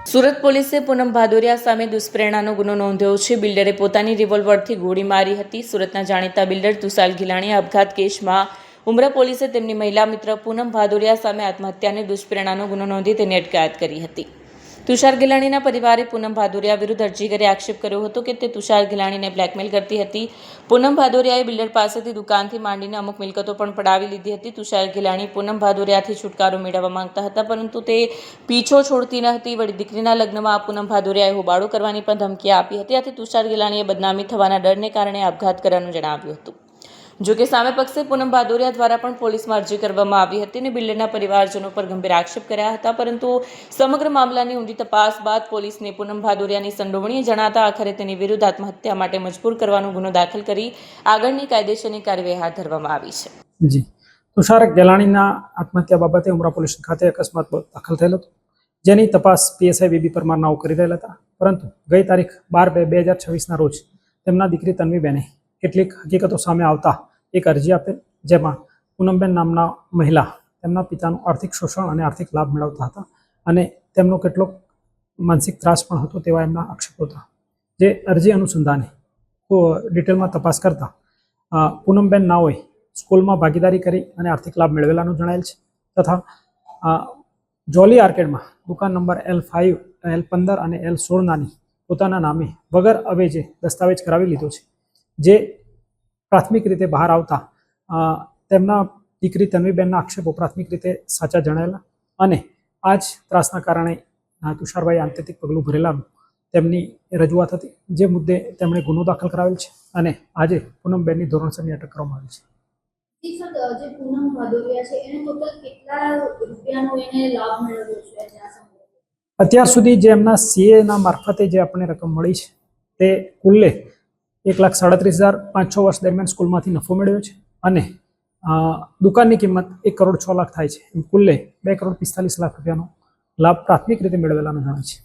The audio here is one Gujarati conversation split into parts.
સુરત પોલીસે પૂનમ ભાદોરિયા સામે દુષ્પ્રેરણાનો ગુનો નોંધ્યો છે. બિલ્ડરે પોતાની રિવોલ્વરથી ગોળી મારી હતી. સુરતના જાણીતા બિલ્ડર તુષાર ગિલાણી આપઘાત કેસમાં ઉમરા પોલીસે તેમની મહિલા મિત્ર પૂનમ ભાદોરિયા સામે આત્મહત્યાની દુષ્પ્રેરણાનો ગુનો નોંધી તેની અટકાયત કરી હતી. તુષાર ગિલાણીના પરિવારે પૂનમ ભાદોરિયા વિરુદ્ધ અરજી કરી આક્ષેપ કર્યો હતો કે તે તુષાર ગિલાણીને બ્લેકમેલ કરતી હતી. પૂનમ ભાદોરિયાએ બિલ્ડર પાસેથી દુકાનથી માંડીને અમુક મિલકતો પણ પડાવી લીધી હતી. તુષાર ગિલાણી પૂનમ ભાદોરિયાથી છુટકારો મેળવવા માંગતા હતા, પરંતુ તે પીછો છોડતી ન હતી. વળી દીકરીના લગ્નમાં પૂનમ ભાદોરિયાએ હોબાળો કરવાની પણ ધમકી આપી હતી. આથી તુષાર ગિલાણીએ બદનામી થવાના ડરને કારણે આપઘાત કરવાનું જણાવ્યું હતું. જોકે સામે પક્ષે પૂનમ ભાદોરિયા દ્વારા પણ પોલીસમાં અરજી કરવામાં આવી હતી અને બિલ્ડરના પરિવારજનો પર ગંભીર આક્ષેપ કર્યા હતા, પરંતુ સમગ્ર મામલાની ઊંડી તપાસ બાદ પોલીસને પૂનમ ભાદોરિયાની સંડોવણી જણાતા આખરે તેની વિરુદ્ધ આત્મહત્યા માટે મજબૂર કરવાનો ગુનો દાખલ કરી આગળની કાયદેસરની કાર્યવાહી હાથ ધરવામાં આવી છે. જી, તુષાર ગિલાણીના આત્મહત્યા બાબતે ઉમરા પોલીસ ખાતે અકસ્માત દાખલ થયેલો હતો, જેની તપાસ પીએસઆઈ બીબી પરમાર નાઓ કરી રહેલા હતા. પરંતુ ગઈ તારીખ 12/2/2026ના રોજ તેમના દીકરી તન્વીબેને કેટલીક હકીકતો સામે આવતા એક અરજી આપેલ, જેમાં પૂનમબેન નામના મહિલા તેમના પિતાનું આર્થિક શોષણ અને આર્થિક લાભ મેળવતા હતા અને તેમનો કેટલોક માનસિક ત્રાસ પણ હતો તેવા એમના આક્ષેપો હતા. જે અરજી અનુસંધાને ડિટેલમાં તપાસ કરતા પૂનમબેન નાઓએ સ્કૂલમાં ભાગીદારી કરી અને આર્થિક લાભ મેળવેલાનું જણાયેલ છે, તથા જોલી આર્કેડમાં દુકાન નંબર L5, L15 અને L16 પોતાના નામે વગર અવેજે દસ્તાવેજ કરાવી લીધો છે. જે પ્રાથમિક રીતે બહાર આવતા તેમના દીકરી તન્વીબેનના આક્ષેપો પ્રાથમિક રીતે સાચા જણાયેલા અને આ જ ત્રાસના કારણે તુષારભાઈ આંતરિક પગલું ભરેલાનું તેમની રજૂઆત હતી, જે મુદ્દે તેમણે ગુનો દાખલ કરાવેલ છે અને આજે પૂનમબેનની ધોરણસરની અટક કરવામાં આવી છે. અત્યાર સુધી જે એમના સીએના મારફતે જે આપણને રકમ મળી છે તે કુલ્લે 1,37,500 વર્ષ દરમિયાન સ્કૂલમાંથી નફો મેળવ્યો છે અને દુકાનની કિંમત 1,06,00,000 થાય છે. એમ કુલ્લે 2,45,00,000 રૂપિયાનો લાભ પ્રાથમિક રીતે મેળવેલાનો જણાય છે.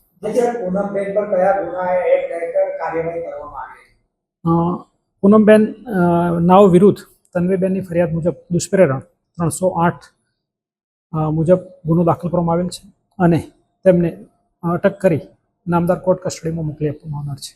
પૂનમબેન નાઓ વિરુદ્ધ તન્વીબેનની ફરિયાદ મુજબ દુષ્પ્રેરણ 308 મુજબ ગુનો દાખલ કરવામાં આવેલ છે અને તેમને અટક કરી નામદાર કોર્ટ કસ્ટડીમાં મોકલી આપવામાં આવનાર છે.